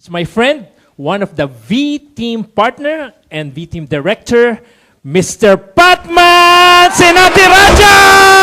It's my friend, one of the V-Team partner and V-Team director, Mr. Patman Sinatiraja!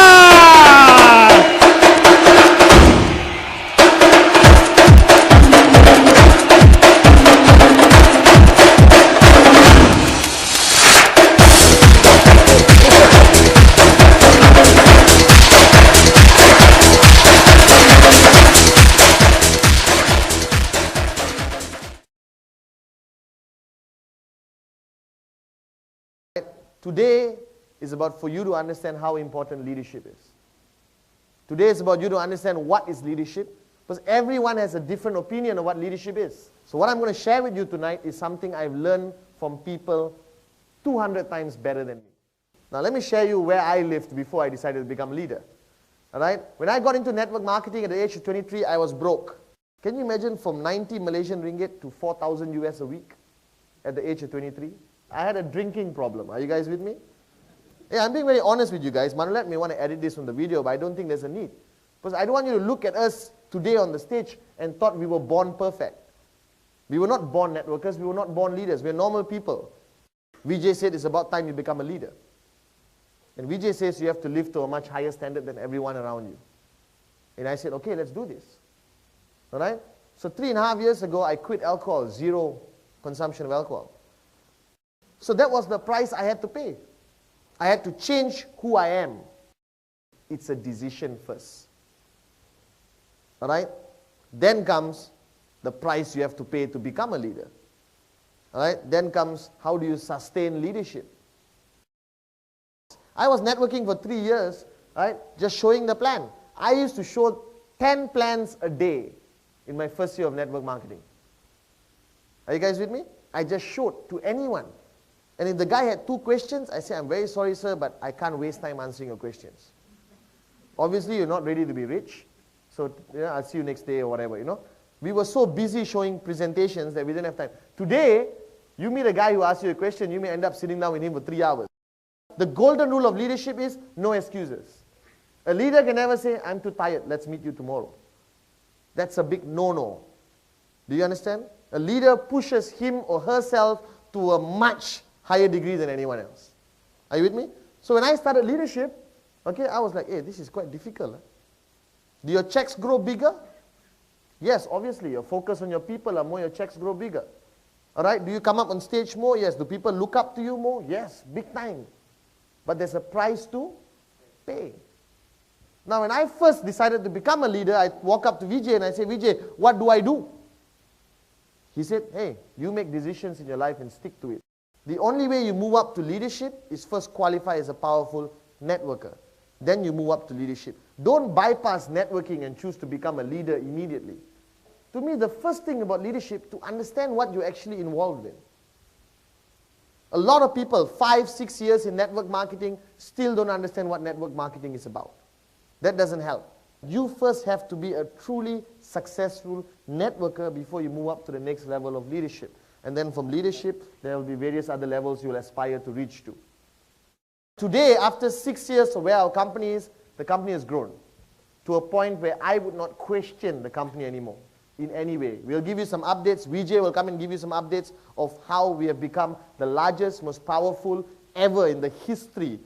Today is about for you to understand how important leadership is. Today is about you to understand what is leadership, because everyone has a different opinion of what leadership is. So what I'm going to share with you tonight is something I've learned from people 200 times better than me. Now let me share you where I lived before I decided to become a leader. Alright? When I got into network marketing at the age of 23, I was broke. Can you imagine from 90 Malaysian ringgit to 4,000 US a week at the age of 23? I had a drinking problem. Are you guys with me? Yeah, I'm being very honest with you guys. Manulet may want to edit this from the video, but I don't think there's a need. Because I don't want you to look at us today on the stage and thought we were born perfect. We were not born networkers. We were not born leaders. We're normal people. Vijay said it's about time you become a leader. And Vijay says you have to live to a much higher standard than everyone around you. And I said, okay, let's do this. All right? So 3.5 years ago, I quit alcohol, zero consumption of alcohol. So that was the price I had to pay. I had to change who I am. It's a decision first. All right? Then comes the price you have to pay to become a leader. All right? Then comes how do you sustain leadership. I was networking for 3 years, right? Just showing the plan. I used to show 10 plans a day in my first year of network marketing. Are you guys with me? I just showed to anyone. And if the guy had 2 questions, I say, I'm very sorry, sir, but I can't waste time answering your questions. Obviously, you're not ready to be rich, so I'll see you next day or whatever, you know. We were so busy showing presentations that we didn't have time. Today, you meet a guy who asks you a question, you may end up sitting down with him for 3 hours. The golden rule of leadership is no excuses. A leader can never say, I'm too tired, let's meet you tomorrow. That's a big no-no. Do you understand? A leader pushes him or herself to a much higher degree than anyone else. Are you with me? So when I started leadership, okay, I was like, hey, this is quite difficult. Do your checks grow bigger? Yes, obviously. Your focus on your people are more, your checks grow bigger. All right, do you come up on stage more? Yes. Do people look up to you more? Yes, big time. But there's a price to pay. Now, when I first decided to become a leader, I walk up to Vijay and I say, Vijay, what do I do? He said, hey, you make decisions in your life and stick to it. The only way you move up to leadership is first qualify as a powerful networker. Then you move up to leadership. Don't bypass networking and choose to become a leader immediately. To me, the first thing about leadership, to understand what you're actually involved in. A lot of people, 5, 6 years in network marketing, still don't understand what network marketing is about. That doesn't help. You first have to be a truly successful networker before you move up to the next level of leadership. And then from leadership, there will be various other levels you'll aspire to reach to. Today, after 6 years of where our company is, the company has grown to a point where I would not question the company anymore in any way. We'll give you some updates. Vijay will come and give you some updates of how we have become the largest, most powerful ever in the history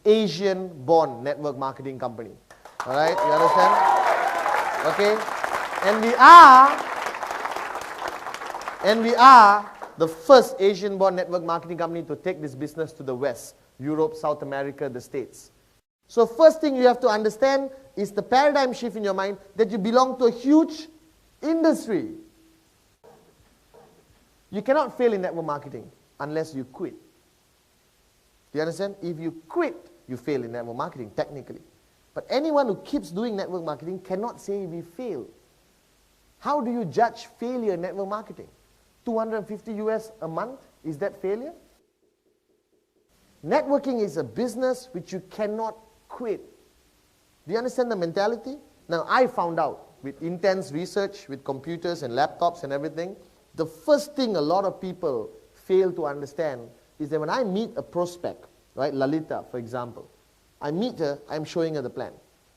Asian-born network marketing company. All right, you understand? Okay, and we are the first Asian-born network marketing company to take this business to the West, Europe, South America, the States. So first thing you have to understand is the paradigm shift in your mind that you belong to a huge industry. You cannot fail in network marketing unless you quit. Do you understand? If you quit, you fail in network marketing, technically. But anyone who keeps doing network marketing cannot say we failed. How do you judge failure in network marketing? 250 US a month, is that failure? Networking is a business which you cannot quit. Do you understand the mentality? Now, I found out with intense research, with computers and laptops and everything, the first thing a lot of people fail to understand is that when I meet a prospect, right, Lalita, for example, I meet her, I'm showing her the plan.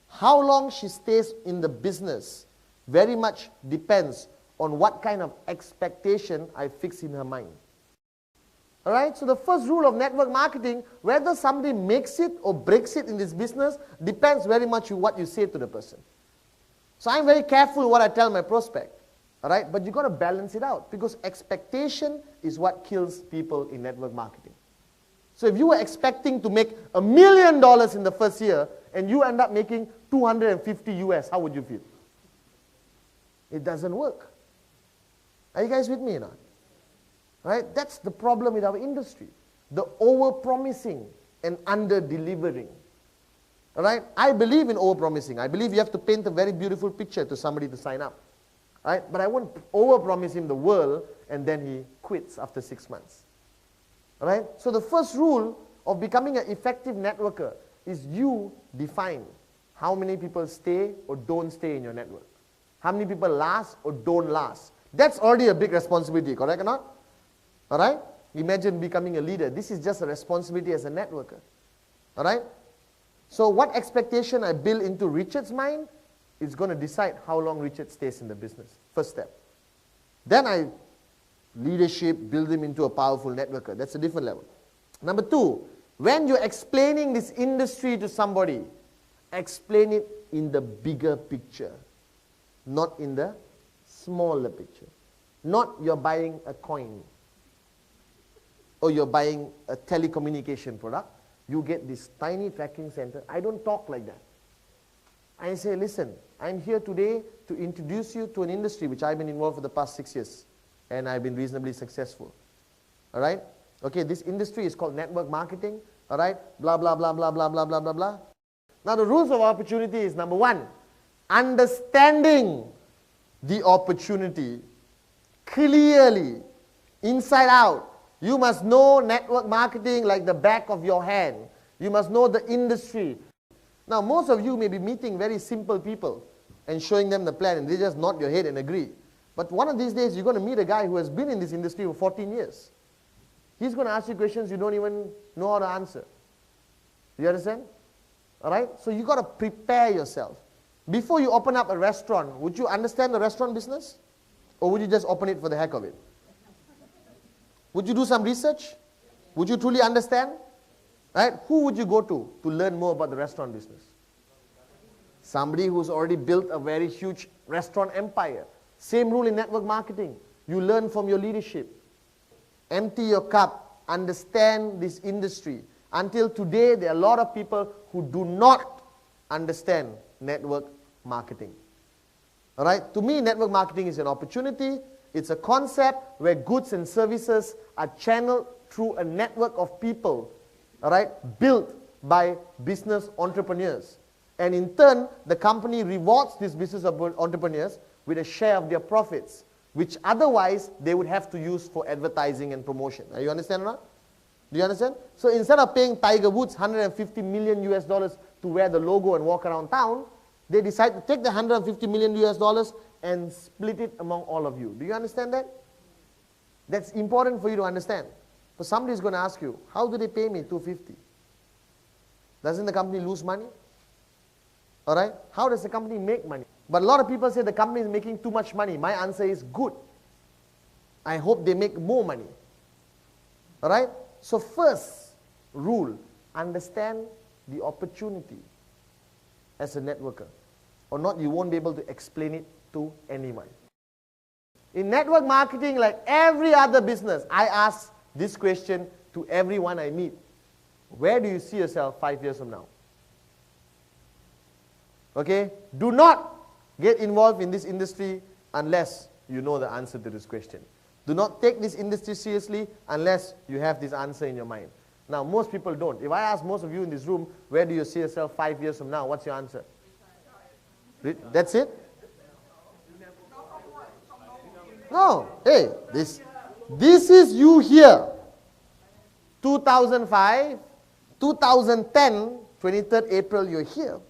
How long she stays in the business very much depends on what kind of expectation I fix in her mind. Alright, so the first rule of network marketing, whether somebody makes it or breaks it in this business, depends very much on what you say to the person. So I'm very careful what I tell my prospect. Alright, but you got to balance it out, because expectation is what kills people in network marketing. So if you were expecting to make $1 million in the first year and you end up making 250 US, how would you feel? It doesn't work. Are you guys with me or not? Right? That's the problem with our industry. The over-promising and under-delivering. Alright? I believe in over-promising. I believe you have to paint a very beautiful picture to somebody to sign up. Right? But I won't over-promise him the world and then he quits after 6 months. Alright? So the first rule of becoming an effective networker is you define how many people stay or don't stay in your network. How many people last or don't last. That's already a big responsibility, correct or not? Alright? Imagine becoming a leader. This is just a responsibility as a networker. Alright? So what expectation I build into Richard's mind is going to decide how long Richard stays in the business. First step. Then I leadership, build him into a powerful networker. That's a different level. Number 2, when you're explaining this industry to somebody, explain it in the bigger picture, not in the smaller picture. Not you're buying a coin or you're buying a telecommunication product. You get this tiny tracking center. I don't talk like that. I say, listen, I'm here today to introduce you to an industry which I've been involved for the past 6 years. And I've been reasonably successful. Alright? Okay, this industry is called network marketing. Alright? Blah, blah, blah, blah, blah, blah, blah, blah, blah. Now the rules of opportunity is number 1, understanding the opportunity clearly, inside out. You must know network marketing like the back of your hand. You must know the industry. Now most of you may be meeting very simple people and showing them the plan and they just nod your head and agree. But one of these days, you're going to meet a guy who has been in this industry for 14 years. He's going to ask you questions you don't even know how to answer. You understand? Alright? So you got to prepare yourself. Before you open up a restaurant, would you understand the restaurant business? Or would you just open it for the heck of it? Would you do some research? Would you truly understand? Right? Who would you go to learn more about the restaurant business? Somebody who's already built a very huge restaurant empire. Same rule in network marketing. You learn from your leadership. Empty your cup. Understand this industry. Until today, there are a lot of people who do not understand network marketing. Alright? To me, network marketing is an opportunity. It's a concept where goods and services are channeled through a network of people, alright, built by business entrepreneurs. And in turn, the company rewards these business entrepreneurs with a share of their profits, which otherwise they would have to use for advertising and promotion. Are you understand or not? Do you understand? So instead of paying Tiger Woods $150 million to wear the logo and walk around town, they decide to take the $150 million and split it among all of you. Do you understand that? That's important for you to understand. But somebody is going to ask you, how do they pay me $250? Doesn't the company lose money? Alright? How does the company make money? But a lot of people say the company is making too much money. My answer is good. I hope they make more money. Alright? So first rule, understand the opportunity as a networker. Or not, you won't be able to explain it to anyone. In network marketing, like every other business, I ask this question to everyone I meet. Where do you see yourself 5 years from now? Okay? Do not get involved in this industry unless you know the answer to this question. Do not take this industry seriously unless you have this answer in your mind. Now, most people don't. If I ask most of you in this room, where do you see yourself 5 years from now? What's your answer? That's it? No. Hey, this is you here. 2005, 2010, 23rd April, you're here.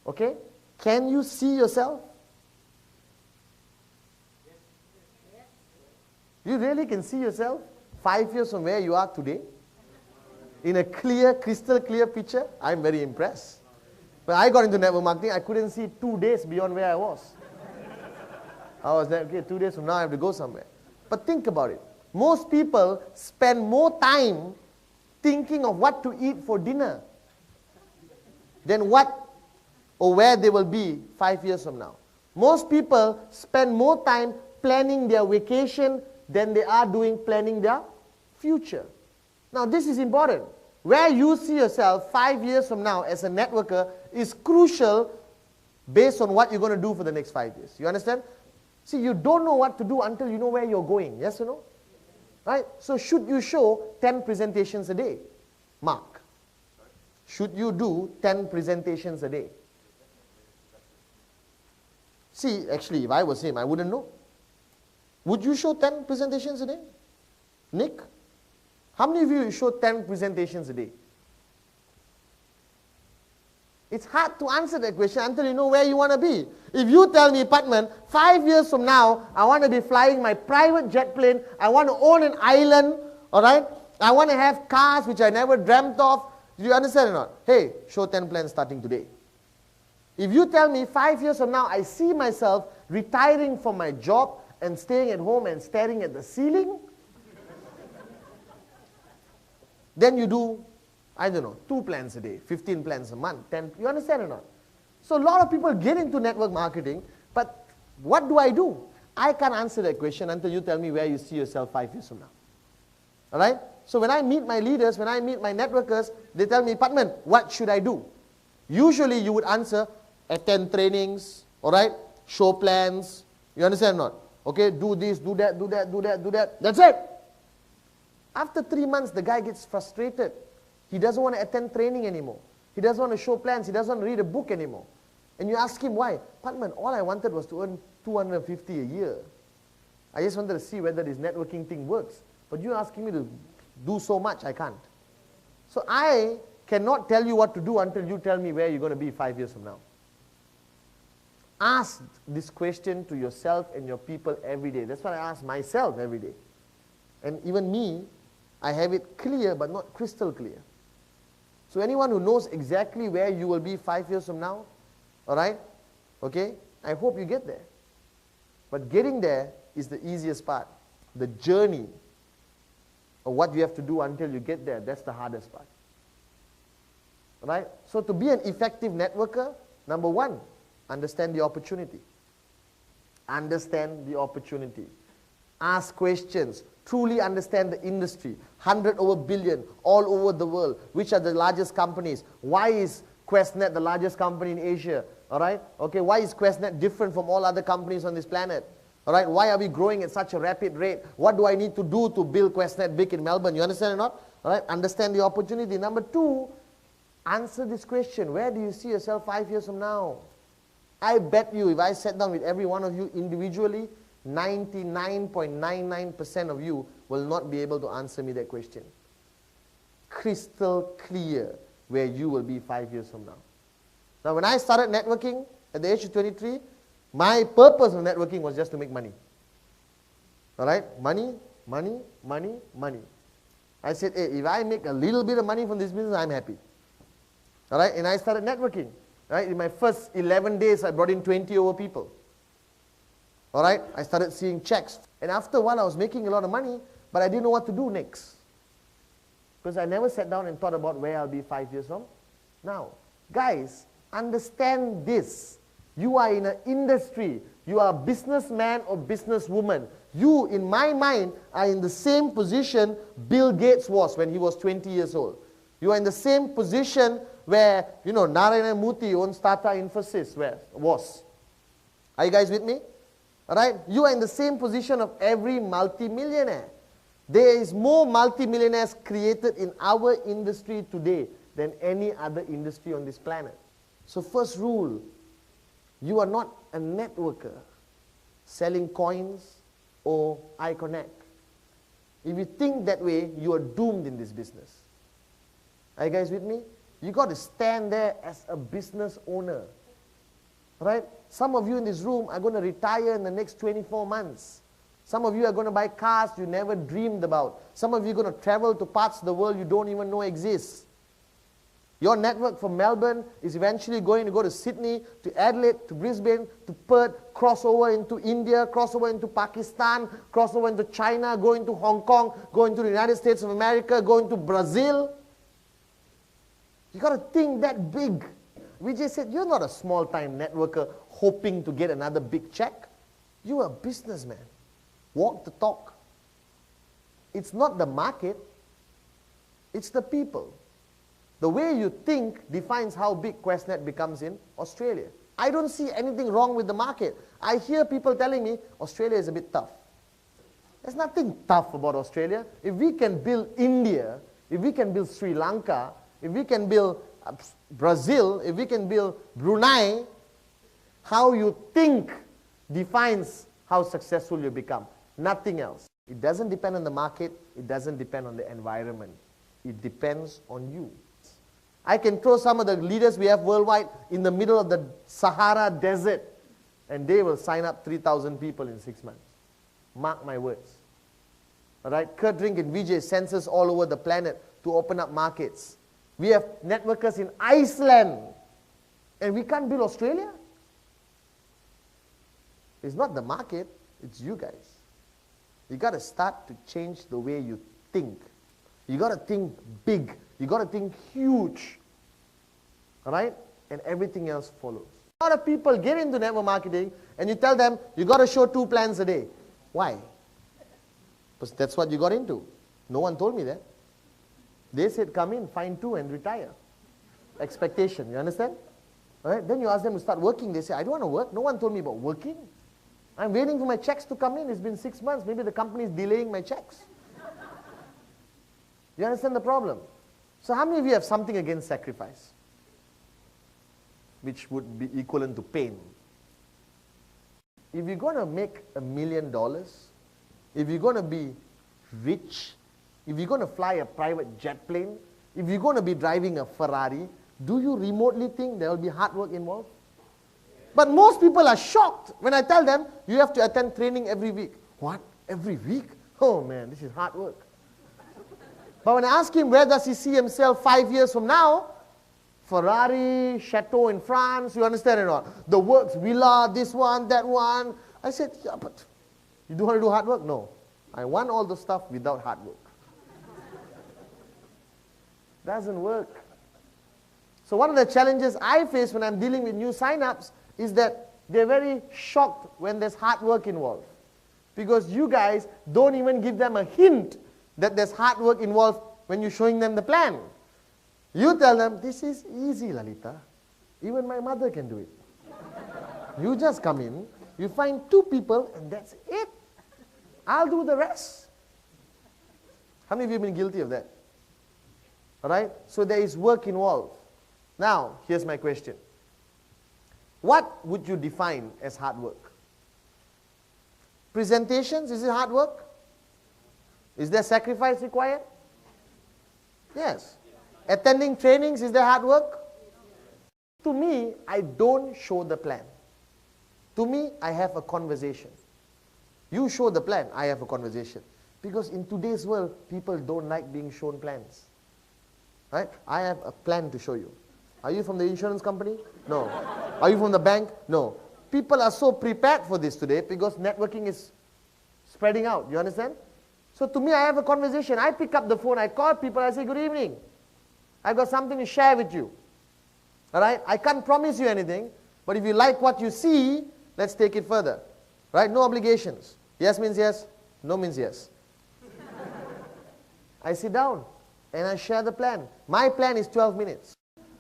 Okay? Can you see yourself? You really can see yourself 5 years from where you are today? In a clear, crystal clear picture? I'm very impressed. When I got into network marketing, I couldn't see 2 days beyond where I was. I was like, okay, 2 days from now I have to go somewhere. But think about it. Most people spend more time thinking of what to eat for dinner than what or where they will be 5 years from now. Most people spend more time planning their vacation than they are planning their future. Now this is important. Where you see yourself 5 years from now as a networker is crucial based on what you're going to do for the next 5 years. You understand? See, you don't know what to do until you know where you're going. Yes or no? Right? So should you show 10 presentations a day? Mark. Should you do 10 presentations a day? See, actually, if I was him, I wouldn't know. Would you show 10 presentations a day? Nick? How many of you show 10 presentations a day? It's hard to answer that question until you know where you want to be. If you tell me, Patman, 5 years from now, I want to be flying my private jet plane, I want to own an island, all right? I want to have cars which I never dreamt of. Do you understand or not? Hey, show 10 plans starting today. If you tell me 5 years from now, I see myself retiring from my job and staying at home and staring at the ceiling, then you do, I don't know, 2 plans a day, 15 plans a month, 10, you understand or not? So a lot of people get into network marketing, but what do? I can't answer that question until you tell me where you see yourself 5 years from now. All right? So when I meet my leaders, when I meet my networkers, they tell me, Patman, what should I do? Usually you would answer, attend trainings, all right? Show plans, you understand or not? Okay, do this, do that, do that, do that, do that. That's it. After 3 months, the guy gets frustrated. He doesn't want to attend training anymore. He doesn't want to show plans. He doesn't want to read a book anymore. And you ask him why. Patman, all I wanted was to earn 250 a year. I just wanted to see whether this networking thing works. But you're asking me to do so much, I can't. So I cannot tell you what to do until you tell me where you're going to be 5 years from now. Ask this question to yourself and your people every day. That's what I ask myself every day. And even me, I have it clear but not crystal clear. So anyone who knows exactly where you will be 5 years from now, all right, okay, I hope you get there. But getting there is the easiest part. The journey of what you have to do until you get there, that's the hardest part. All right? So to be an effective networker, number one, understand the opportunity. Understand the opportunity. Ask questions. Truly understand the industry. 100 over billion all over the world. Which are the largest companies? Why is QuestNet the largest company in Asia? All right? Okay, why is QuestNet different from all other companies on this planet? All right, why are we growing at such a rapid rate? What do I need to do to build QuestNet big in Melbourne? You understand or not? All right, understand the opportunity. Number two, answer this question. Where do you see yourself 5 years from now? I bet you if I sat down with every one of you individually, 99.99% of you will not be able to answer me that question. Crystal clear where you will be 5 years from now. Now when I started networking at the age of 23, my purpose of networking was just to make money. All right? Money, money, money, money. I said, hey, if I make a little bit of money from this business, I'm happy. All right? And I started networking. Right? In my first 11 days, I brought in 20 over people. All right? I started seeing checks. And after a while, I was making a lot of money, but I didn't know what to do next. Because I never sat down and thought about where I'll be 5 years from now. Guys, understand this. You are in an industry. You are a businessman or businesswoman. You, in my mind, are in the same position Bill Gates was when he was 20 years old. You are in the same position where, you know, Narayana Murthy owns Tata Infosys was. Are you guys with me? All right? You are in the same position of every multi-millionaire. There is more multi-millionaires created in our industry today than any other industry on this planet. So first rule, you are not a networker selling coins or iConnect. If you think that way, you are doomed in this business. Are you guys with me? You got to stand there as a business owner. Right? Some of you in this room are going to retire in the next 24 months. Some of you are going to buy cars you never dreamed about. Some of you are going to travel to parts of the world you don't even know exist. Your network from Melbourne is eventually going to go to Sydney, to Adelaide, to Brisbane, to Perth, cross over into India, cross over into Pakistan, cross over into China, go into Hong Kong, go into the United States of America, go into Brazil. You got to think that big. Vijay said, you're not a small-time networker hoping to get another big check. You're a businessman. Walk the talk. It's not the market, it's the people. The way you think defines how big QuestNet becomes in Australia. I don't see anything wrong with the market. I hear people telling me Australia is a bit tough. There's nothing tough about Australia. If we can build India, if we can build Sri Lanka, if we can build Brazil, if we can build Brunei, how you think defines how successful you become. Nothing else. It doesn't depend on the market. It doesn't depend on the environment. It depends on you. I can throw some of the leaders we have worldwide in the middle of the Sahara Desert, and they will sign up 3,000 people in 6 months. Mark my words. All right? Kurt Rink and Vijay sends us all over the planet to open up markets. We have networkers in Iceland, and we can't build Australia. It's not the market, it's you guys. You got to start to change the way you think. You got to think big. You got to think huge. All right? And everything else follows. A lot of people get into network marketing and you tell them, you got to show 2 plans a day. Why? Because that's what you got into. No one told me that. They said, come in, find 2 and retire. Expectation, you understand? All right? Then you ask them to start working. They say, I don't want to work. No one told me about working. I'm waiting for my checks to come in. It's been 6 months. Maybe the company is delaying my checks. You understand the problem? So how many of you have something against sacrifice? Which would be equivalent to pain. If you're going to make $1 million, if you're going to be rich, if you're going to fly a private jet plane, if you're going to be driving a Ferrari, do you remotely think there will be hard work involved? But most people are shocked when I tell them, you have to attend training every week. What? Every week? Oh man, this is hard work. But when I ask him where does he see himself 5 years from now, Ferrari, chateau in France, you understand or not? The works, villa, this one, that one. I said, yeah, but you don't want to do hard work? No. I want all the stuff without hard work. Doesn't work. So one of the challenges I face when I'm dealing with new sign-ups is that they're very shocked when there's hard work involved. Because you guys don't even give them a hint that there's hard work involved when you're showing them the plan. You tell them, this is easy, Lalita. Even my mother can do it. You just come in, you find 2 people, and that's it. I'll do the rest. How many of you have been guilty of that? All right? So there is work involved. Now, here's my question. What would you define as hard work? Presentations, is it hard work? Is there sacrifice required? Yes. Attending trainings, is there hard work? To me, I don't show the plan. To me, I have a conversation. You show the plan, I have a conversation. Because in today's world, people don't like being shown plans. Right? I have a plan to show you. Are you from the insurance company? No. Are you from the bank? No. People are so prepared for this today because networking is spreading out. You understand? So to me, I have a conversation. I pick up the phone, I call people, I say, good evening. I've got something to share with you. All right? I can't promise you anything, but if you like what you see, let's take it further. Right? No obligations. Yes means yes, no means yes. I sit down and I share the plan. My plan is 12 minutes.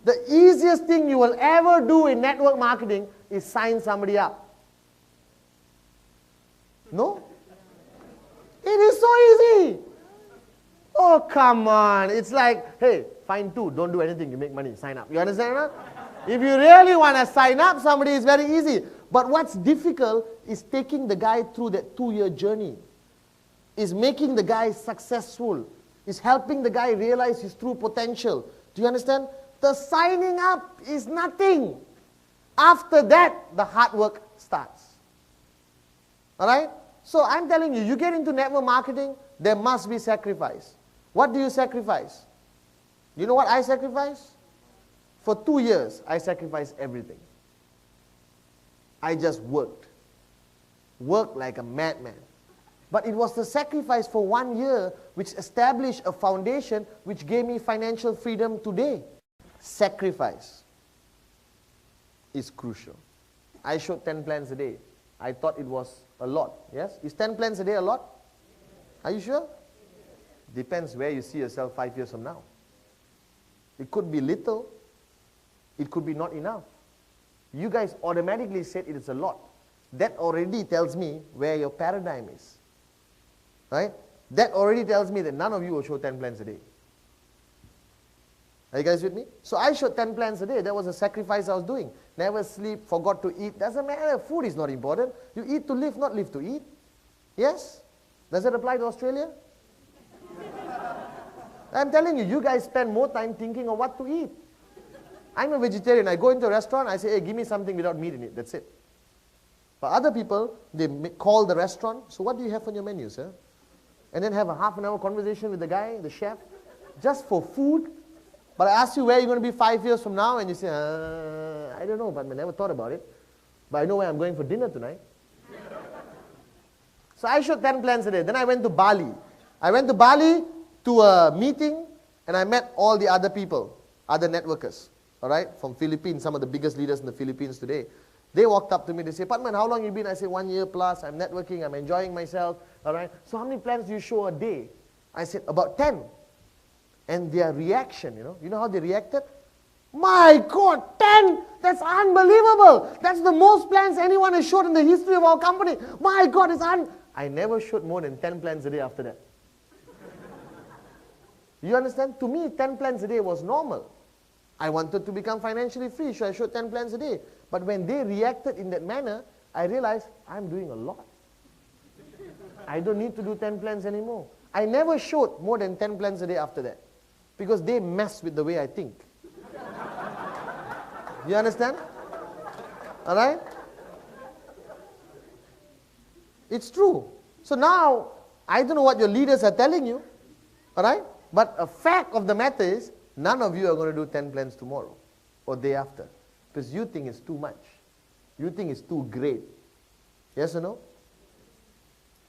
The easiest thing you will ever do in network marketing is sign somebody up. No? It is so easy. Oh, come on. It's like, hey, find 2, don't do anything, you make money, sign up. You understand or not? If you really want to sign up somebody, it's very easy. But what's difficult is taking the guy through that 2-year journey. Is making the guy successful. Is helping the guy realize his true potential. Do you understand? The signing up is nothing. After that, the hard work starts. Alright? So I'm telling you, you get into network marketing, there must be sacrifice. What do you sacrifice? You know what I sacrifice? For 2 years, I sacrificed everything. I just worked. Worked like a madman. But it was the sacrifice for 1 year which established a foundation which gave me financial freedom today. Sacrifice is crucial. I showed 10 plans a day. I thought it was a lot. Yes? Is 10 plans a day a lot? Are you sure? Depends where you see yourself 5 years from now. It could be little. It could be not enough. You guys automatically said it is a lot. That already tells me where your paradigm is. Right? That already tells me that none of you will show 10 plans a day. Are you guys with me? So I showed 10 plans a day. That was a sacrifice I was doing. Never sleep, forgot to eat. Doesn't matter. Food is not important. You eat to live, not live to eat. Yes? Does that apply to Australia? I'm telling you, you guys spend more time thinking of what to eat. I'm a vegetarian. I go into a restaurant, I say, hey, give me something without meat in it. That's it. For other people, they call the restaurant, so what do you have on your menu, sir? And then have a half-an-hour conversation with the guy, the chef, just for food. But I ask you where you're going to be 5 years from now, and you say, I don't know, but I never thought about it. But I know where I'm going for dinner tonight. So I showed 10 plans a day. Then I went to Bali. I went to Bali to a meeting, and I met all the other people, other networkers, all right, from Philippines, some of the biggest leaders in the Philippines today. They walked up to me, they say, Patman, how long have you been? I say, 1 year plus, I'm networking, I'm enjoying myself, all right. So how many plans do you show a day? I said, about 10. And their reaction, you know how they reacted? My God, 10! That's unbelievable! That's the most plans anyone has showed in the history of our company. My God, I never showed more than 10 plans a day after that. You understand? To me, 10 plans a day was normal. I wanted to become financially free, so I showed 10 plans a day. But when they reacted in that manner, I realized I'm doing a lot. I don't need to do 10 plans anymore. I never showed more than 10 plans a day after that, because they mess with the way I think. You understand? All right? It's true. So now, I don't know what your leaders are telling you, all right? But a fact of the matter is, none of you are going to do 10 plans tomorrow or day after, because you think it's too much. You think it's too great. Yes or no?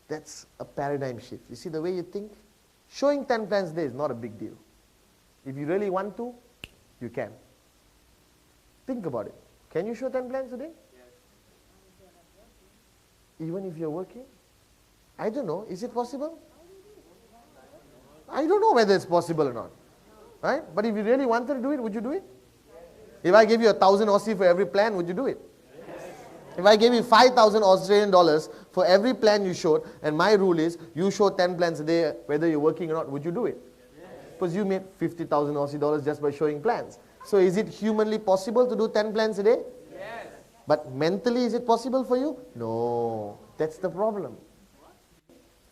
That's a paradigm shift. You see the way you think? Showing 10 plans a day is not a big deal. If you really want to, you can. Think about it. Can you show 10 plans a day? Yes. Even if you're working? I don't know. Is it possible? I don't know whether it's possible or not. Right? But if you really wanted to do it, would you do it? If I give you 1,000 Aussie for every plan, would you do it? Yes. If I gave you 5,000 Australian dollars for every plan you showed, and my rule is, you show 10 plans a day, whether you're working or not, would you do it? Yes. Because you made 50,000 Aussie dollars just by showing plans. So is it humanly possible to do 10 plans a day? Yes. But mentally, is it possible for you? No. That's the problem.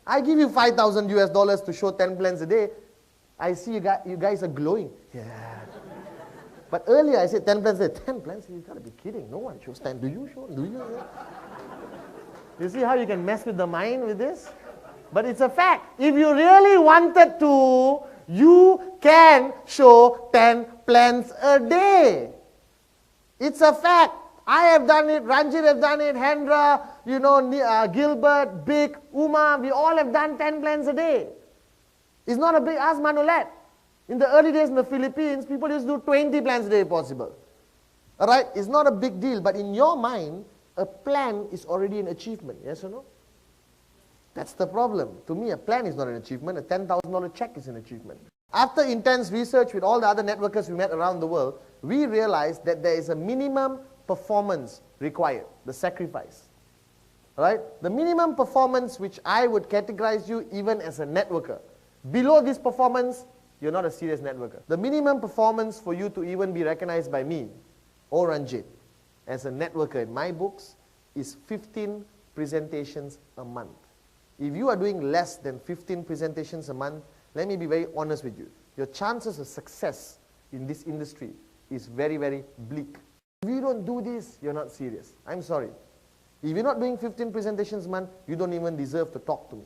I give you 5,000 US dollars to show 10 plans a day. I see you guys are glowing. Yeah. But earlier I said 10 plans a day. 10 plans? You've got to be kidding. No one shows 10. Do you show? Do you? You see how you can mess with the mind with this? But it's a fact. If you really wanted to, you can show 10 plans a day. It's a fact. I have done it, Ranjit have done it, Hendra, Gilbert, Big, Uma, we all have done 10 plans a day. It's not a big, ask Manolet. In the early days in the Philippines, people used to do 20 plans a day possible. Alright, it's not a big deal, but in your mind, a plan is already an achievement, yes or no? That's the problem. To me, a plan is not an achievement, a $10,000 check is an achievement. After intense research with all the other networkers we met around the world, we realized that there is a minimum performance required, the sacrifice. Right? The minimum performance which I would categorize you even as a networker. Below this performance, you're not a serious networker. The minimum performance for you to even be recognized by me, or Ranjit, as a networker in my books, is 15 presentations a month. If you are doing less than 15 presentations a month, let me be very honest with you. Your chances of success in this industry is very, very bleak. If you don't do this, you're not serious. I'm sorry. If you're not doing 15 presentations a month, you don't even deserve to talk to me.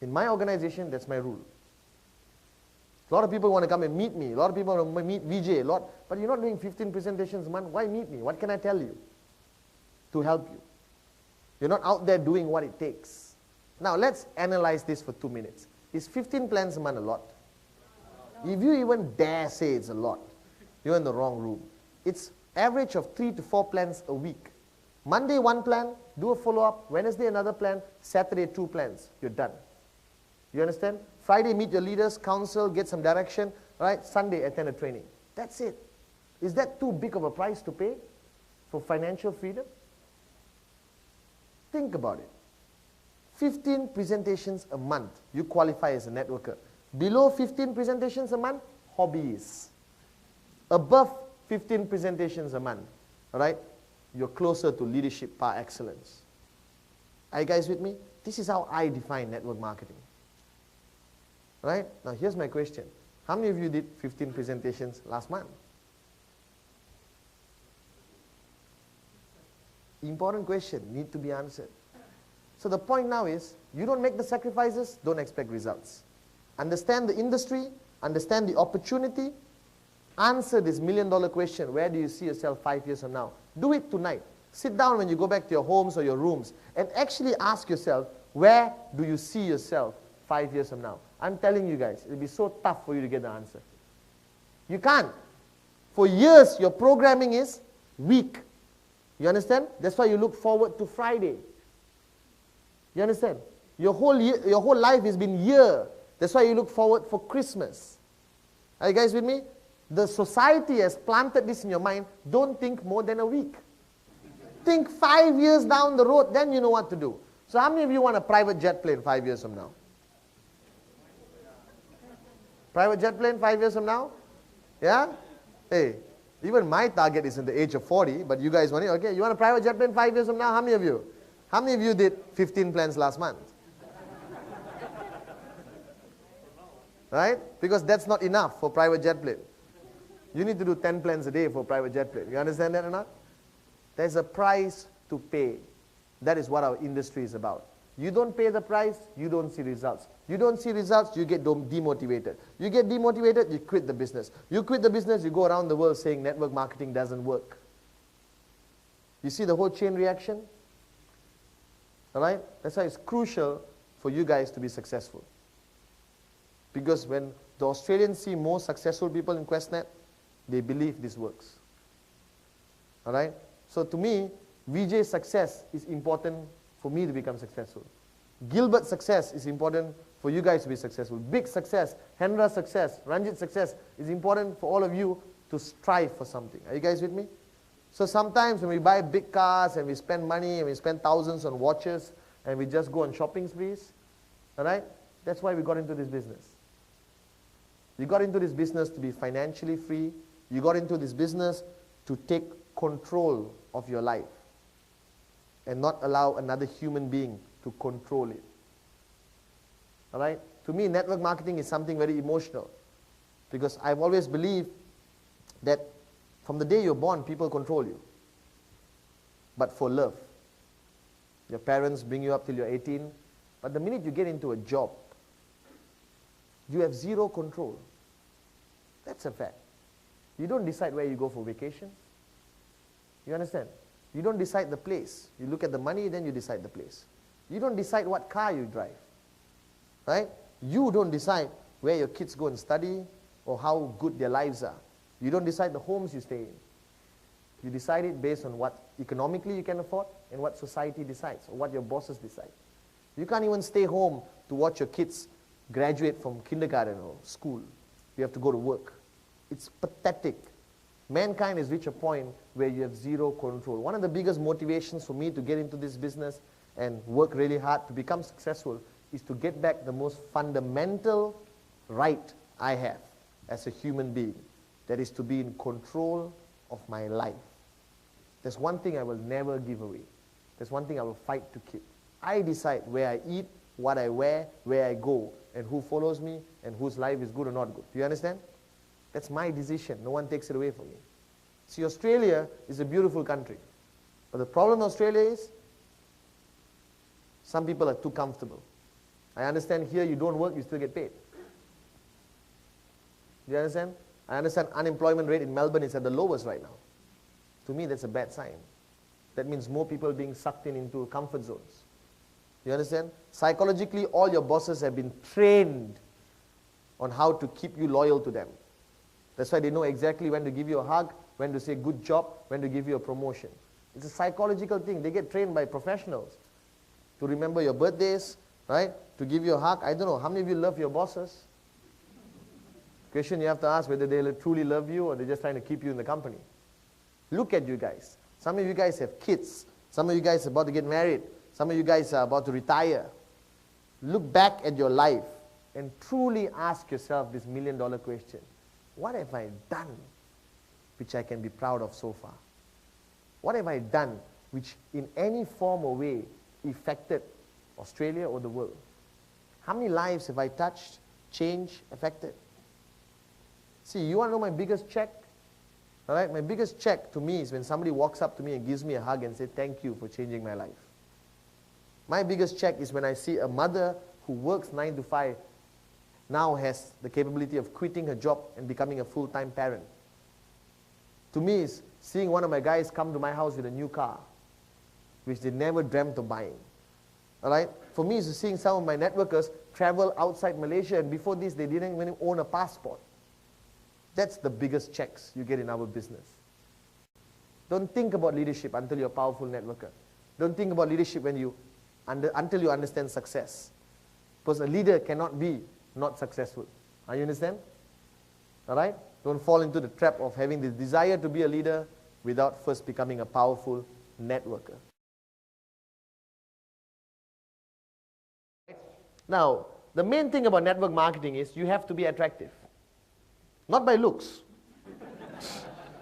In my organization, that's my rule. A lot of people want to come and meet me. A lot of people want to meet VJ. But you're not doing 15 presentations a month. Why meet me? What can I tell you to help you? You're not out there doing what it takes. Now let's analyze this for 2 minutes. Is 15 plans a month a lot? If you even dare say it's a lot, you're in the wrong room. It's average of 3 to 4 plans a week. Monday 1 plan, do a follow-up. Wednesday another plan. Saturday 2 plans. You're done. You understand? Friday meet your leaders, counsel, get some direction. Right? Sunday attend a training. That's it. Is that too big of a price to pay for financial freedom? Think about it. 15 presentations a month, you qualify as a networker. Below 15 presentations a month, hobbies. Above 15 presentations a month, right? You're closer to leadership par excellence. Are you guys with me? This is how I define network marketing. Right? Now here's my question. How many of you did 15 presentations last month? Important question, need to be answered. So the point now is, you don't make the sacrifices, don't expect results. Understand the industry, understand the opportunity, answer this million-dollar question, where do you see yourself 5 years from now? Do it tonight. Sit down when you go back to your homes or your rooms and actually ask yourself, where do you see yourself 5 years from now? I'm telling you guys, it'll be so tough for you to get the answer. You can't. For years, your programming is weak. You understand? That's why you look forward to Friday. You understand? Your whole life has been year. That's why you look forward for Christmas. Are you guys with me? The society has planted this in your mind. Don't think more than a week. Think 5 years down the road, then you know what to do. So how many of you want a private jet plane 5 years from now? Private jet plane 5 years from now? Yeah? Hey, even my target is in the age of 40, but you guys want it? Okay, you want a private jet plane 5 years from now? How many of you? How many of you did 15 plans last month? Right? Because that's not enough for private jet plane. You need to do 10 plans a day for private jet plane. You understand that or not? There's a price to pay. That is what our industry is about. You don't pay the price, you don't see results. You don't see results, you get demotivated. You get demotivated, you quit the business. You quit the business, you go around the world saying network marketing doesn't work. You see the whole chain reaction? Alright? That's why it's crucial for you guys to be successful. Because when the Australians see more successful people in QuestNet, they believe this works. Alright? So to me, VJ's success is important for me to become successful. Gilbert's success is important for you guys to be successful. Big success, Hendra's success, Ranjit's success is important for all of you to strive for something. Are you guys with me? So sometimes when we buy big cars and we spend money and we spend thousands on watches and we just go on shopping sprees, alright? That's why we got into this business. You got into this business to be financially free. You got into this business to take control of your life and not allow another human being to control it. Alright? To me, network marketing is something very emotional because I've always believed that from the day you're born, people control you. But for love. Your parents bring you up till you're 18, but the minute you get into a job, you have zero control. That's a fact. You don't decide where you go for vacation. You understand? You don't decide the place. You look at the money, then you decide the place. You don't decide what car you drive. Right? You don't decide where your kids go and study or how good their lives are. You don't decide the homes you stay in. You decide it based on what economically you can afford and what society decides or what your bosses decide. You can't even stay home to watch your kids graduate from kindergarten or school. You have to go to work. It's pathetic. Mankind has reached a point where you have zero control. One of the biggest motivations for me to get into this business and work really hard to become successful is to get back the most fundamental right I have as a human being. That is to be in control of my life. There's one thing I will never give away. There's one thing I will fight to keep. I decide where I eat, what I wear, where I go, and who follows me, and whose life is good or not good. Do you understand? That's my decision. No one takes it away from me. See, Australia is a beautiful country. But the problem in Australia is, some people are too comfortable. I understand here you don't work, you still get paid. Do you understand? I understand unemployment rate in Melbourne is at the lowest right now. To me, that's a bad sign. That means more people being sucked into comfort zones. You understand? Psychologically, all your bosses have been trained on how to keep you loyal to them. That's why they know exactly when to give you a hug, when to say good job, when to give you a promotion. It's a psychological thing. They get trained by professionals to remember your birthdays, right? To give you a hug. I don't know, how many of you love your bosses? Question you have to ask whether they truly love you or they're just trying to keep you in the company. Look at you guys. Some of you guys have kids. Some of you guys are about to get married. Some of you guys are about to retire. Look back at your life and truly ask yourself this million-dollar question. What have I done which I can be proud of so far? What have I done which in any form or way affected Australia or the world? How many lives have I touched, changed, affected? See, you want to know my biggest check? All right, my biggest check to me is when somebody walks up to me and gives me a hug and says, thank you for changing my life. My biggest check is when I see a mother who works 9 to 5 now has the capability of quitting her job and becoming a full-time parent. To me, it's seeing one of my guys come to my house with a new car, which they never dreamt of buying. All right? For me, it's seeing some of my networkers travel outside Malaysia, and before this, they didn't even own a passport. That's the biggest checks you get in our business. Don't think about leadership until you're a powerful networker. Don't think about leadership until you understand success. Because a leader cannot be not successful. Are you understand? All right? Don't fall into the trap of having the desire to be a leader without first becoming a powerful networker. Now, the main thing about network marketing is you have to be attractive. Not by looks.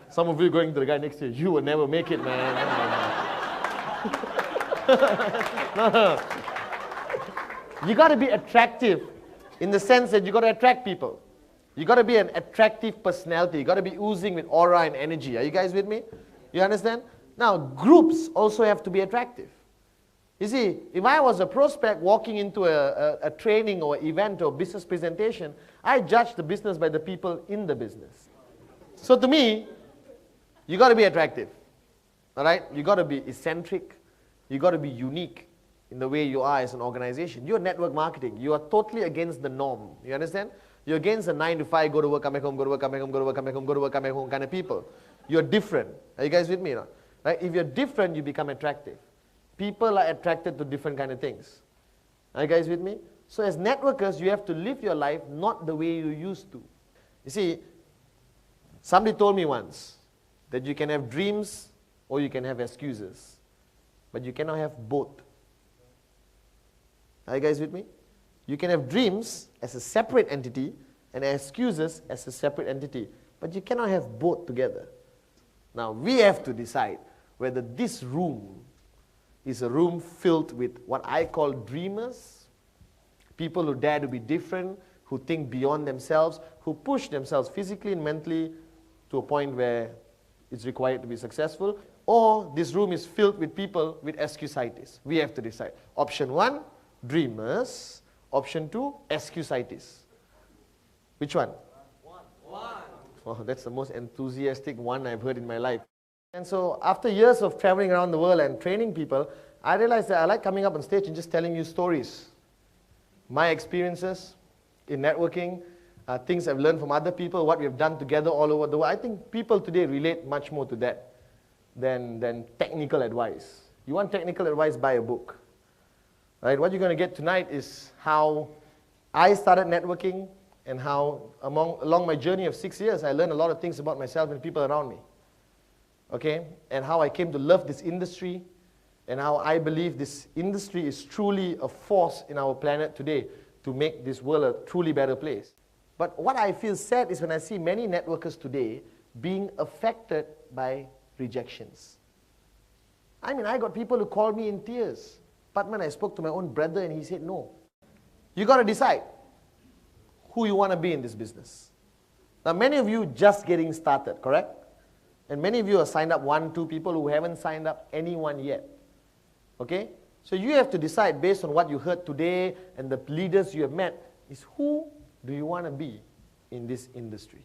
Some of you going to the guy next to you, you will never make it, man. No. You got to be attractive in the sense that you got to attract people. You got to be an attractive personality. You got to be oozing with aura and energy. Are you guys with me? You understand? Now, groups also have to be attractive. You see, if I was a prospect walking into a training or event or business presentation, I judge the business by the people in the business. So to me, you got to be attractive. All right? You got to be eccentric. You got to be unique in the way you are as an organization. You're network marketing. You are totally against the norm. You understand? You're against the 9 to 5, go to work, come back home, go to work, come back home, go to work, come back home, go to work, come back home kind of people. You're different. Are you guys with me now? Right? If you're different, you become attractive. People are attracted to different kind of things. Are you guys with me? So as networkers, you have to live your life not the way you used to. You see, somebody told me once that you can have dreams or you can have excuses, but you cannot have both. Are you guys with me? You can have dreams as a separate entity and excuses as a separate entity, but you cannot have both together. Now, we have to decide whether this room is a room filled with what I call dreamers, people who dare to be different, who think beyond themselves, who push themselves physically and mentally to a point where it's required to be successful, or this room is filled with people with excusitis. We have to decide. Option 1, dreamers. Option 2, excusitis. Which one? One. Oh, that's the most enthusiastic one I've heard in my life. And so after years of traveling around the world and training people, I realized that I like coming up on stage and just telling you stories. My experiences in networking, things I've learned from other people, what we've done together all over the world. I think people today relate much more to that than technical advice. You want technical advice, buy a book. Right? What you're going to get tonight is how I started networking and how along my journey of 6 years, I learned a lot of things about myself and people around me. Okay? And how I came to love this industry and how I believe this industry is truly a force in our planet today to make this world a truly better place. But what I feel sad is when I see many networkers today being affected by rejections. I mean, I got people who called me in tears. Patman, I spoke to my own brother and he said, no. You got to decide who you want to be in this business. Now, many of you just getting started, correct? And many of you have signed up 1, 2 people who haven't signed up anyone yet. Okay? So you have to decide based on what you heard today and the leaders you have met is who do you want to be in this industry.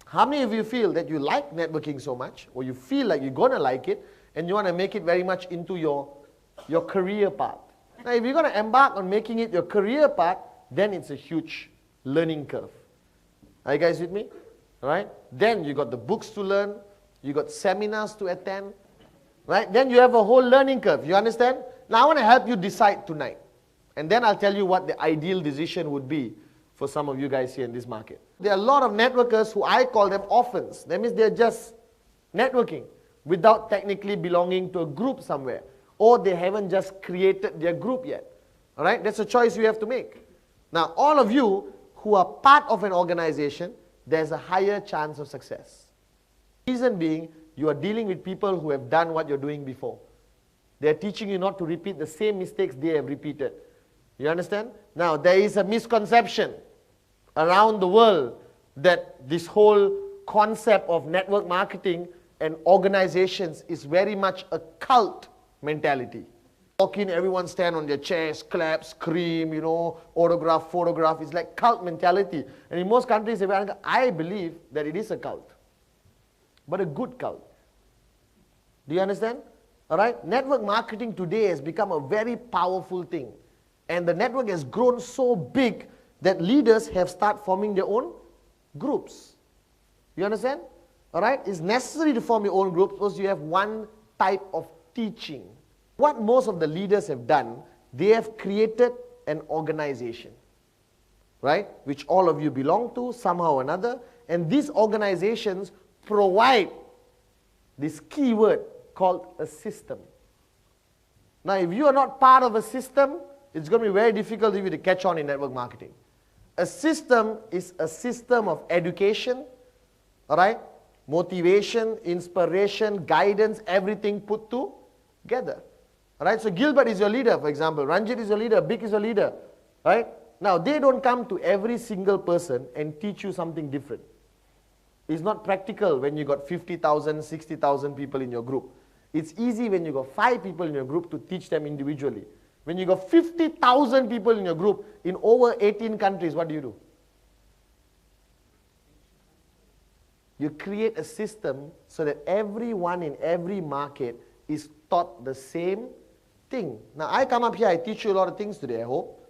How many of you feel that you like networking so much, or you feel like you're going to like it, and you want to make it very much into your career path? Now, if you're going to embark on making it your career path, then it's a huge learning curve. Are you guys with me? All right? Then you got the books to learn, you got seminars to attend, right? Then you have a whole learning curve. You understand? Now I want to help you decide tonight. And then I'll tell you what the ideal decision would be for some of you guys here in this market. There are a lot of networkers who I call them orphans. That means they're just networking without technically belonging to a group somewhere. Or they haven't just created their group yet. All right? That's a choice you have to make. Now, all of you who are part of an organization, there's a higher chance of success. Reason being, you are dealing with people who have done what you're doing before. They're teaching you not to repeat the same mistakes they have repeated. You understand? Now, there is a misconception around the world that this whole concept of network marketing and organizations is very much a cult mentality. Walk in, everyone stand on their chairs, clap, scream, you know, autograph, photograph. It's like cult mentality. And in most countries, I believe that it is a cult. But a good cult. Do you understand? All right? Network marketing today has become a very powerful thing. And the network has grown so big that leaders have started forming their own groups. You understand? All right? It's necessary to form your own group because you have one type of teaching. What most of the leaders have done, they have created an organization, right? Which all of you belong to somehow or another. And these organizations provide this keyword called a system. Now, if you are not part of a system, it's going to be very difficult for you to catch on in network marketing. A system is a system of education, all right? Motivation, inspiration, guidance, everything put together. All right? So Gilbert is your leader, for example. Ranjit is your leader. Big is your leader. Right? Now, they don't come to every single person and teach you something different. It's not practical when you got 50,000, 60,000 people in your group. It's easy when you got 5 people in your group to teach them individually. When you got 50,000 people in your group in over 18 countries, what do? You create a system so that everyone in every market is taught the same thing. Now, I come up here, I teach you a lot of things today, I hope.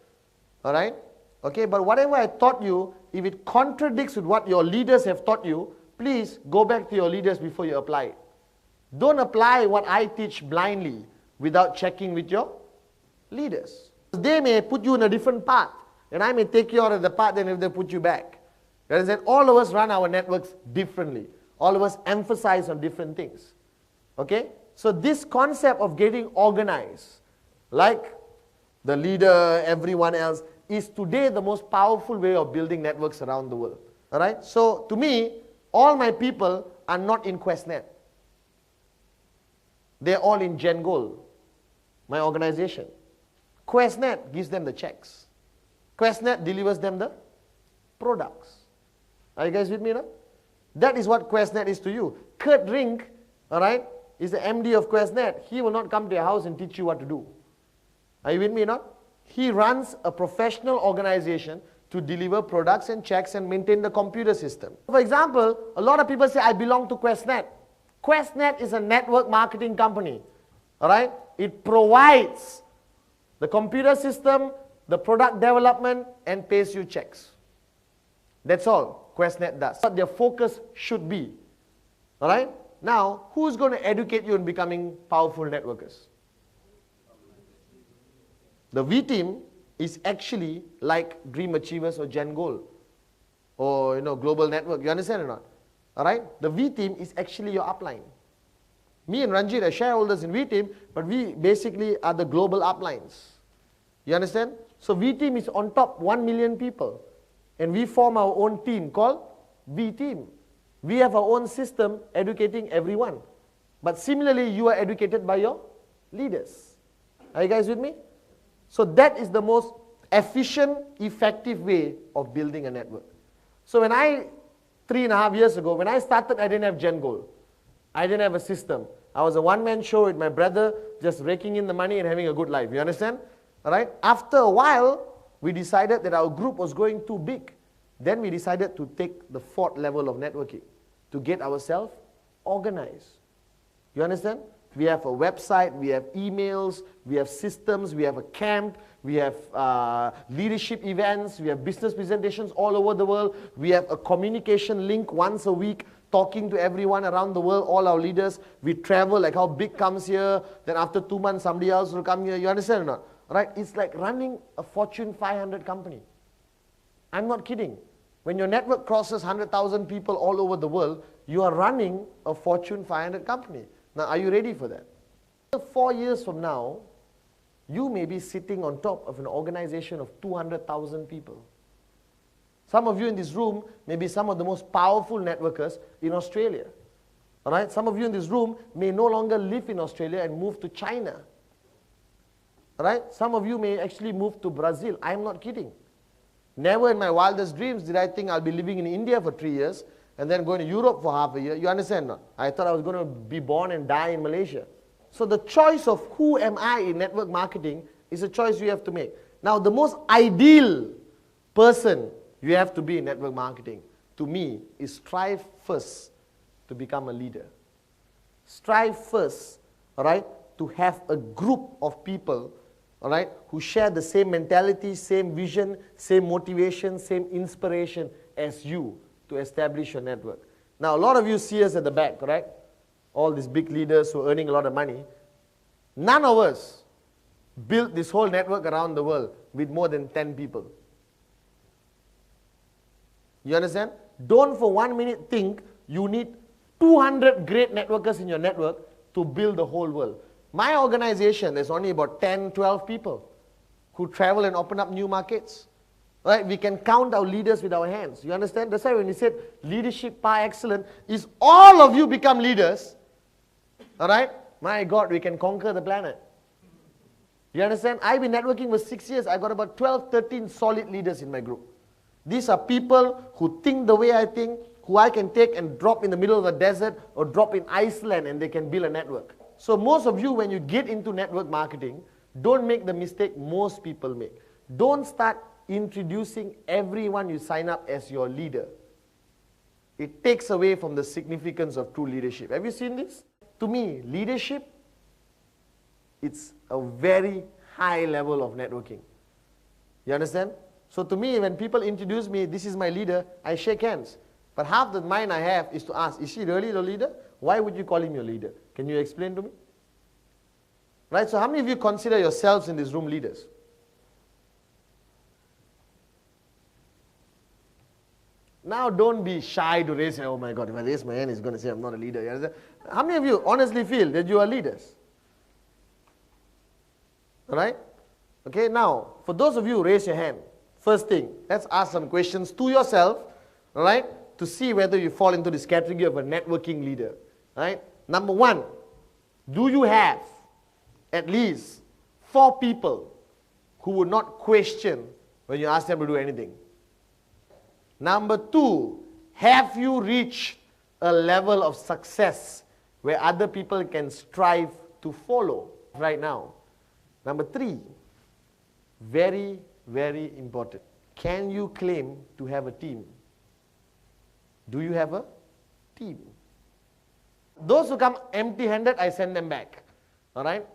All right? Okay, but whatever I taught you, if it contradicts with what your leaders have taught you, please go back to your leaders before you apply it. Don't apply what I teach blindly without checking with your leaders. They may put you in a different path, and I may take you out of the path and if they put you back. You understand? All of us run our networks differently. All of us emphasize on different things. Okay? So this concept of getting organized, like the leader, everyone else, is today the most powerful way of building networks around the world. All right? So to me, all my people are not in QuestNet. They're all in GenGoal, my organization. QuestNet gives them the checks. QuestNet delivers them the products. Are you guys with me now? That is what QuestNet is to you. Kurt Rink, all right, is the MD of QuestNet. He will not come to your house and teach you what to do. Are you with me now? He runs a professional organization to deliver products and checks and maintain the computer system. For example, a lot of people say, I belong to QuestNet. QuestNet is a network marketing company. All right? It provides the computer system, the product development, and pays you checks. That's all QuestNet does. What their focus should be. All right? Now, who's going to educate you in becoming powerful networkers? The V team is actually like Dream Achievers or GenGoal or Global Network. You understand or not? All right? The V team is actually your upline. Me and Ranjit are shareholders in V team, but we basically are the global uplines. You understand? So V team is on top 1 million people. And we form our own team called V team. We have our own system educating everyone. But similarly, you are educated by your leaders. Are you guys with me? So that is the most efficient, effective way of building a network. So when 3.5 years ago, when I started, I didn't have GenGoal. I didn't have a system. I was a one-man show with my brother, just raking in the money and having a good life. You understand? All right? After a while, we decided that our group was growing too big. Then we decided to take the fourth level of networking, to get ourselves organized. You understand? We have a website, we have emails, we have systems, we have a camp, we have leadership events, we have business presentations all over the world, we have a communication link once a week, talking to everyone around the world, all our leaders. We travel, like how Big comes here, then after 2 months somebody else will come here. You understand or not? Right? It's like running a Fortune 500 company. I'm not kidding. When your network crosses 100,000 people all over the world, you are running a Fortune 500 company. Now, are you ready for that? 4 years from now, you may be sitting on top of an organization of 200,000 people. Some of you in this room may be some of the most powerful networkers in Australia. All right? Some of you in this room may no longer live in Australia and move to China. All right? Some of you may actually move to Brazil. I'm not kidding. Never in my wildest dreams did I think I'll be living in India for 3 years and then going to Europe for half a year. You understand not? I thought I was going to be born and die in Malaysia. So the choice of who am I in network marketing is a choice you have to make. Now, the most ideal person you have to be in network marketing, to me, is strive first to become a leader. Strive first, all right, to have a group of people, all right, who share the same mentality, same vision, same motivation, same inspiration as you to establish your network. Now, a lot of you see us at the back, right? All these big leaders who are earning a lot of money. None of us built this whole network around the world with more than 10 people. You understand? Don't for 1 minute think you need 200 great networkers in your network to build the whole world. My organization, there's only about 10, 12 people who travel and open up new markets. Right? We can count our leaders with our hands. You understand? That's why when we said leadership par excellence is all of you become leaders. All right? My God, we can conquer the planet. You understand? I've been networking for 6 years. I got about 12, 13 solid leaders in my group. These are people who think the way I think, who I can take and drop in the middle of the desert or drop in Iceland and they can build a network. So most of you, when you get into network marketing, don't make the mistake most people make. Don't start introducing everyone you sign up as your leader. It takes away from the significance of true leadership. Have you seen this? To me, leadership, it's a very high level of networking. You understand? So to me, when people introduce me, this is my leader, I shake hands. But half the mind I have is to ask, is she really the leader? Why would you call him your leader? Can you explain to me? Right? So how many of you consider yourselves in this room leaders? Now don't be shy to raise your hand. Oh my God, if I raise my hand, he's going to say I'm not a leader. You understand? How many of you honestly feel that you are leaders? Alright? Okay, now, for those of you, raise your hand. First thing, let's ask some questions to yourself, alright, to see whether you fall into this category of a networking leader. Right? Number one, do you have at least 4 people who would not question when you ask them to do anything? Number 2, have you reached a level of success where other people can strive to follow right now? Number 3, very, very important. Can you claim to have a team? Do you have a team? Those who come empty-handed, I send them back. All right?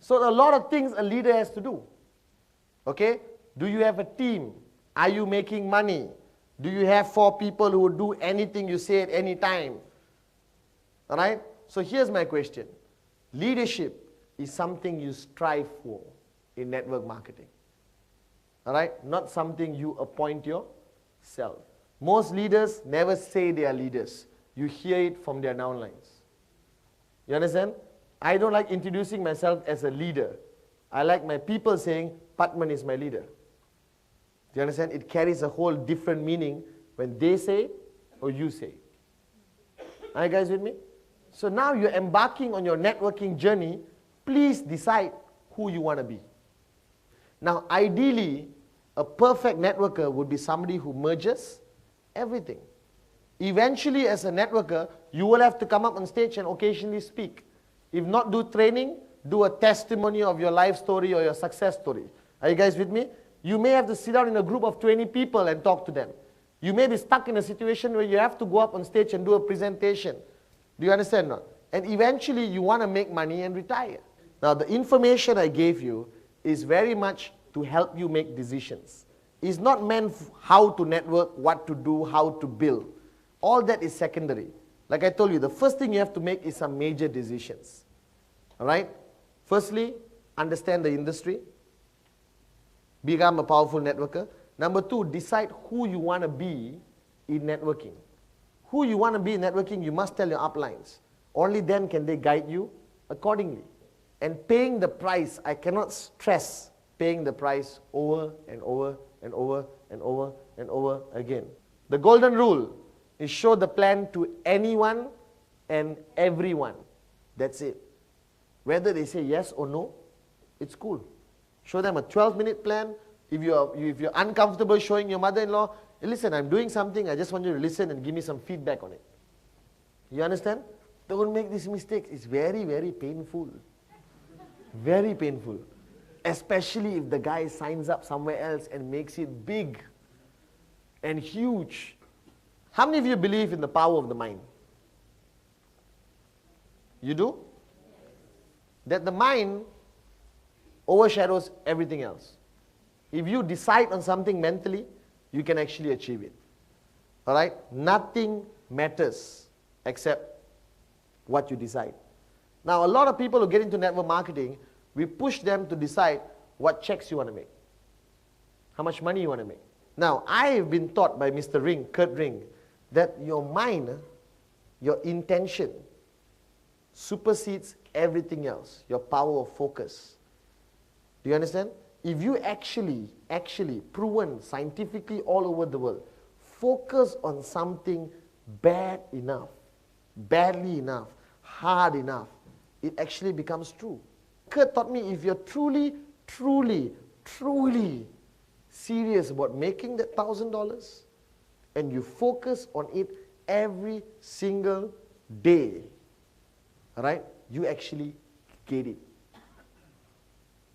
So a lot of things a leader has to do. Okay? Do you have a team? Are you making money? Do you have 4 people who will do anything you say at any time? All right? So here's my question. Leadership is something you strive for in network marketing. All right? Not something you appoint yourself. Most leaders never say they are leaders. You hear it from their downlines. You understand? I don't like introducing myself as a leader. I like my people saying, Patman is my leader. Do you understand? It carries a whole different meaning when they say it or you say it. Are you guys with me? So now you're embarking on your networking journey. Please decide who you want to be. Now, ideally, a perfect networker would be somebody who merges everything. Eventually, as a networker, you will have to come up on stage and occasionally speak. If not do training, do a testimony of your life story or your success story. Are you guys with me? You may have to sit down in a group of 20 people and talk to them. You may be stuck in a situation where you have to go up on stage and do a presentation. Do you understand or not? And eventually you want to make money and retire. Now the information I gave you is very much to help you make decisions. It's not meant how to network, what to do, how to build. All that is secondary. Like I told you, the first thing you have to make is some major decisions. Alright? Firstly, understand the industry. Become a powerful networker. Number two, decide who you want to be in networking. Who you want to be in networking, you must tell your uplines. Only then can they guide you accordingly. And paying the price, I cannot stress paying the price over and over and over and over and over again. The golden rule is show the plan to anyone and everyone. That's it. Whether they say yes or no, it's cool. Show them a 12-minute plan. If you're uncomfortable showing your mother-in-law, hey, listen, I'm doing something, I just want you to listen and give me some feedback on it. You understand? Don't make these mistakes. It's very, very painful. Very painful. Especially if the guy signs up somewhere else and makes it big and huge. How many of you believe in the power of the mind? You do? That the mind overshadows everything else. If you decide on something mentally, you can actually achieve it. Alright? Nothing matters except what you decide. Now, a lot of people who get into network marketing, we push them to decide what checks you want to make, how much money you want to make. Now, I have been taught by Mr. Ring, Kurt Ring, that your mind, your intention, supersedes everything else, your power of focus. Do you understand? If you actually proven scientifically all over the world, focus on something badly enough, hard enough, it actually becomes true. Kurt taught me if you're truly serious about making that $1,000 and you focus on it every single day, alright, you actually get it.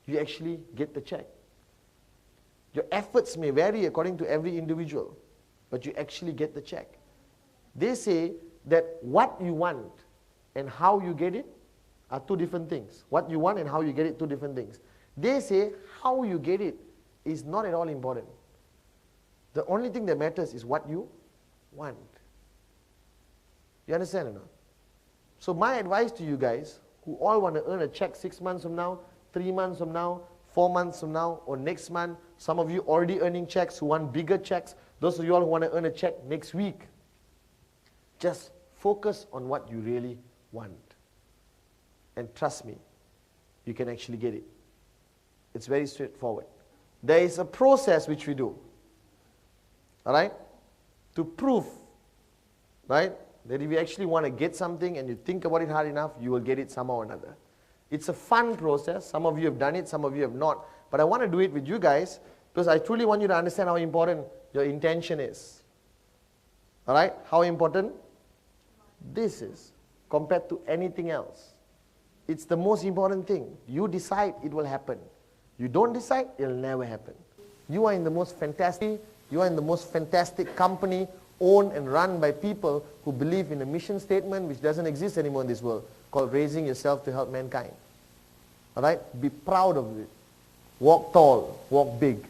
You actually get the check. Your efforts may vary according to every individual, but you actually get the check. They say that what you want and how you get it are two different things. What you want and how you get it, two different things. They say how you get it is not at all important. The only thing that matters is what you want. You understand or not? So my advice to you guys who all want to earn a check 6 months from now, 3 months from now, 4 months from now, or next month, some of you already earning checks who want bigger checks, those of you all who want to earn a check next week, just focus on what you really want. And trust me, you can actually get it. It's very straightforward. There is a process which we do, alright, to prove, right, that if you actually want to get something and you think about it hard enough, you will get it somehow or another. It's a fun process. Some of you have done it, some of you have not. But I want to do it with you guys because I truly want you to understand how important your intention is. Alright? How important this is compared to anything else. It's the most important thing. You decide, it will happen. You don't decide, it will never happen. You are in the most fantastic company owned and run by people who believe in a mission statement which doesn't exist anymore in this world, called raising yourself to help mankind. Alright? Be proud of it. Walk tall, walk big.